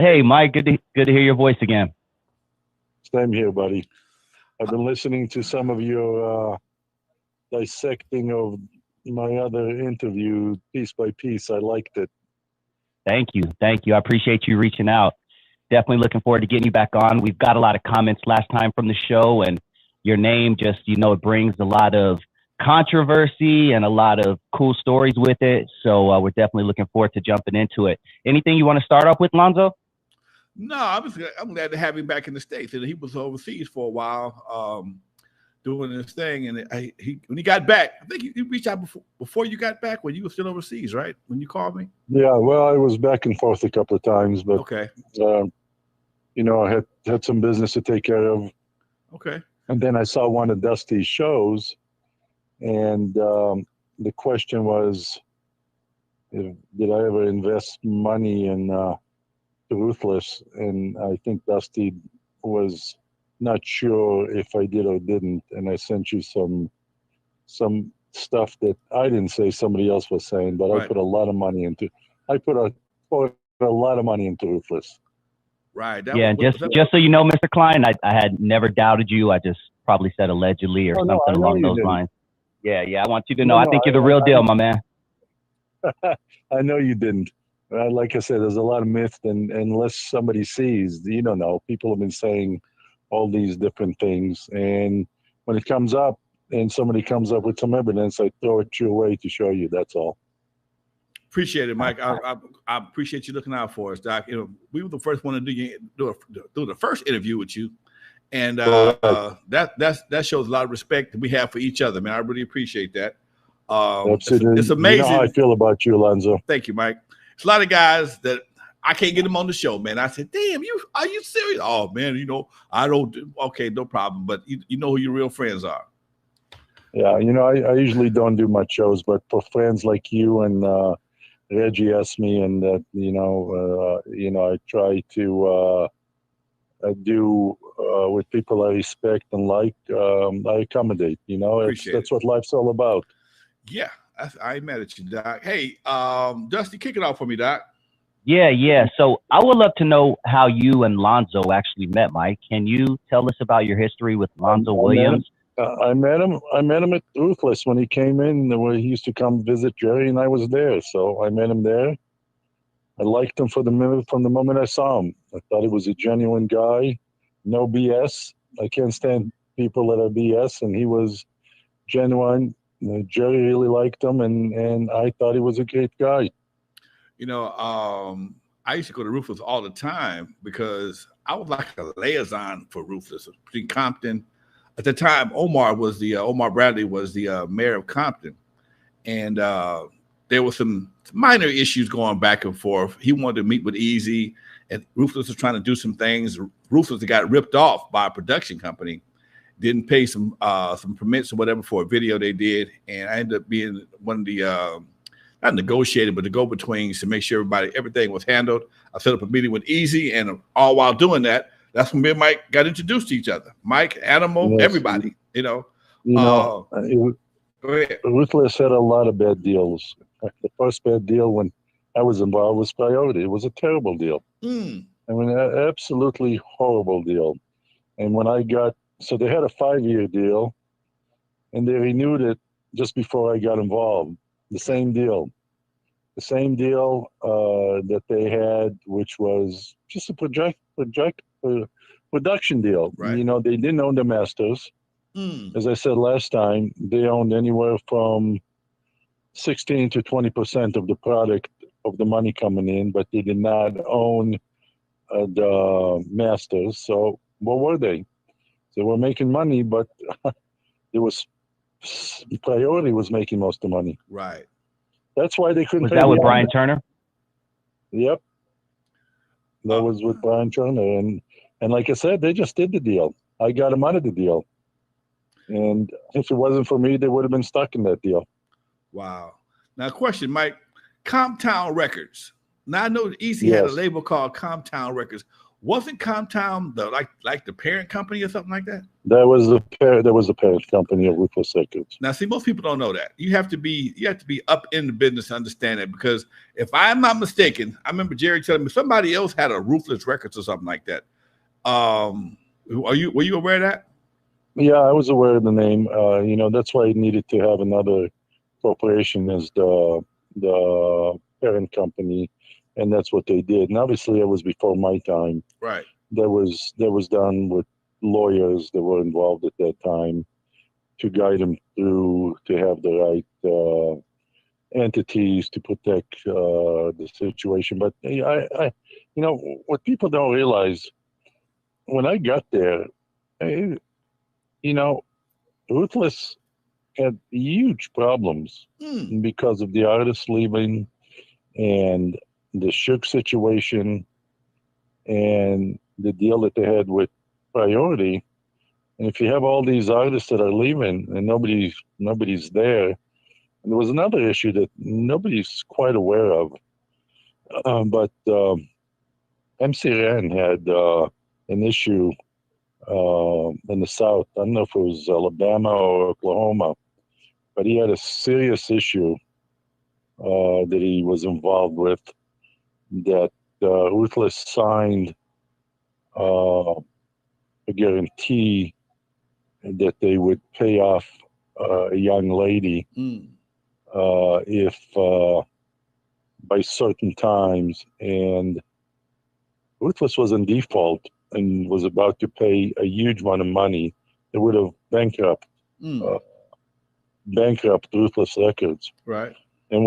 Hey, Mike, good to hear your voice again. Same here, buddy. I've been listening to some of your dissecting of my other interview piece by piece. I liked it. Thank you. I appreciate you reaching out. Definitely looking forward to getting you back on. We've got a lot of comments last time from the show, and your name just, it brings a lot of controversy and a lot of cool stories with it. So we're definitely looking forward to jumping into it. Anything you want to start off with, Lonzo? No, I'm glad to have him back in the States. And he was overseas for a while doing this thing. And when he got back, I think you reached out before you got back when you were still overseas, right? When you called me? Yeah, well, I was back and forth a couple of times, but okay. I had some business to take care of. Okay. And then I saw one of Dusty's shows, and the question was, did I ever invest money in Ruthless? And I think Dusty was not sure if I did or didn't. And I sent you some stuff that I didn't say, somebody else was saying, but right. I put a lot of money into. I put a lot of money into Ruthless. Right. Just so you know, Mr. Klein, I had never doubted you. I just probably said allegedly or something along those lines. Yeah. I want you to know. I think you're the real deal, my man. I know you didn't. Like I said, there's a lot of myth, and unless somebody sees, you don't know. People have been saying all these different things, and when it comes up and somebody comes up with some evidence, I throw it your way to show you. That's all. Appreciate it, Mike. I appreciate you looking out for us, Doc. We were the first one to do the first interview with you, and that shows a lot of respect that we have for each other, man. I really appreciate that. Absolutely. It's amazing. You know how I feel about you, Lonzo. Thank you, Mike. It's a lot of guys that I can't get them on the show, man. I said, damn, are you serious? Oh, man, I don't. Okay, no problem. But you know who your real friends are. Yeah, I usually don't do much shows, but for friends like you and Reggie asked me, and that I try to do with people I respect and like. I accommodate. That's what life's all about. Yeah, I ain't mad at you, Doc. Hey, Dusty, kick it off for me, Doc. Yeah. So I would love to know how you and Lonzo actually met, Mike. Can you tell us about your history with Lonzo Williams? I met him at Ruthless when he came in, where he used to come visit Jerry, and I was there. So I met him there. I liked him from the moment I saw him. I thought he was a genuine guy, no BS. I can't stand people that are BS, and he was genuine. Jerry really liked him, and I thought he was a great guy. I used to go to Ruthless all the time because I was like a liaison for Ruthless between Compton. At the time, Omar Bradley was the mayor of Compton, and there were some minor issues going back and forth. He wanted to meet with Eazy, and Ruthless was trying to do some things. Ruthless got ripped off by a production company, didn't pay some permits or whatever for a video they did, and I ended up being one of the not negotiated, but the go-betweens to make sure everything was handled. I set up a meeting with Eazy, and all while doing that, that's when me and Mike got introduced to each other. Mike, Animal, yes. Everybody, Ruthless had a lot of bad deals. The first bad deal when I was involved was Priority. It was a terrible deal. I mean, an absolutely horrible deal. And when so they had a 5-year deal, and they renewed it just before I got involved. The same deal that they had, which was just a production deal. Right. They didn't own the masters. As I said last time, they owned anywhere from 16 to 20% of the product of the money coming in, but they did not own the masters. So what were they? They were making money, but Priority was making most of the money. Right. That's why they couldn't. Was that with Brian Turner? Yep. That was with Brian Turner, and like I said, they just did the deal. I got them out of the deal, and if it wasn't for me, they would have been stuck in that deal. Wow. Now, question, Mike. Comptown Records. Now I know Eazy had a label called Comptown Records. Wasn't Comptown like the parent company or something like that? That was the parent company of Ruthless Records. Now, see, most people don't know that. You have to be up in the business to understand it, because if I'm not mistaken, I remember Jerry telling me somebody else had a Ruthless Records or something like that. Were you aware of that? Yeah, I was aware of the name. That's why I needed to have another corporation as the parent company, and that's what they did. And obviously, it was before my time. Right. That was done with lawyers that were involved at that time to guide them through to have the right entities to protect the situation. But I, what people don't realize, when I got there, I, Ruthless had huge problems because of the artists leaving and the Shook situation and the deal that they had with Priority. And if you have all these artists that are leaving and nobody's there, and there was another issue that nobody's quite aware of, but MC Ren had an issue in the South. I don't know if it was Alabama or Oklahoma, but he had a serious issue that he was involved with, that Ruthless signed a guarantee that they would pay off a young lady if by certain times, and Ruthless was in default and was about to pay a huge amount of money that would have bankrupt Ruthless Records. Right. And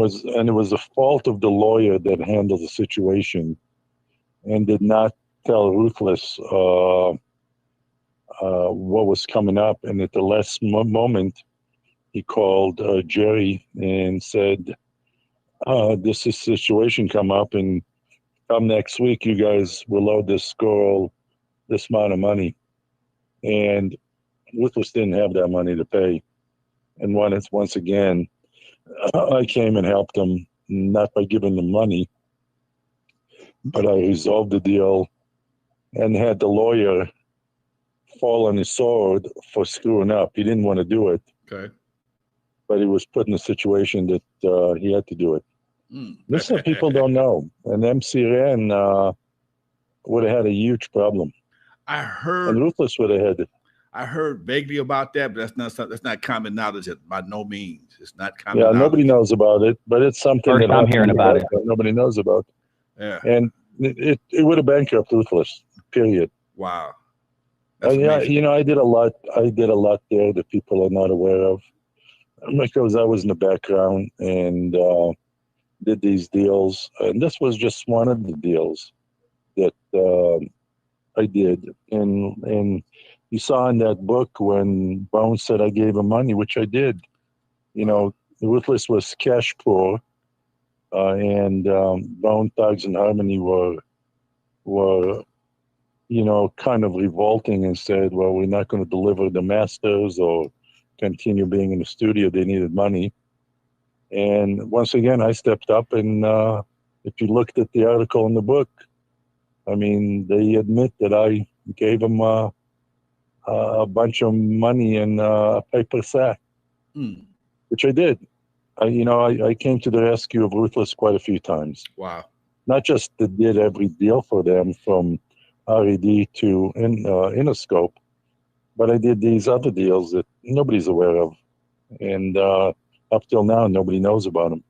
it was the fault of the lawyer that handled the situation and did not tell Ruthless what was coming up. And at the last moment, he called Jerry and said, "This is situation come up, and come next week, you guys will owe this girl this amount of money." And Ruthless didn't have that money to pay. And once again, I came and helped him, not by giving them money, but I resolved the deal and had the lawyer fall on his sword for screwing up. He didn't want to do it. Okay. But he was put in a situation that he had to do it. This is what people don't know. And MC Ren would have had a huge problem. And Ruthless would have had it. I heard vaguely about that, but that's not common knowledge by no means. It's not common knowledge. Nobody knows about it, but it's something that I'm hearing about it. Nobody knows about. Yeah. And it would have bankrupted Ruthless, period. Wow. Yeah, I did a lot there that people are not aware of. Because I was in the background and did these deals, and this was just one of the deals that I did. And you saw in that book when Bone said I gave him money, which I did. Ruthless was cash poor, and Bone Thugs and Harmony were kind of revolting and said, "Well, we're not going to deliver the masters or continue being in the studio." They needed money. And once again, I stepped up, and if you looked at the article in the book, I mean, they admit that I gave them a bunch of money in a paper sack, which I did. I came to the rescue of Ruthless quite a few times. Wow. Not just did every deal for them from R.E.D. to Interscope, but I did these other deals that nobody's aware of. And up till now, nobody knows about them.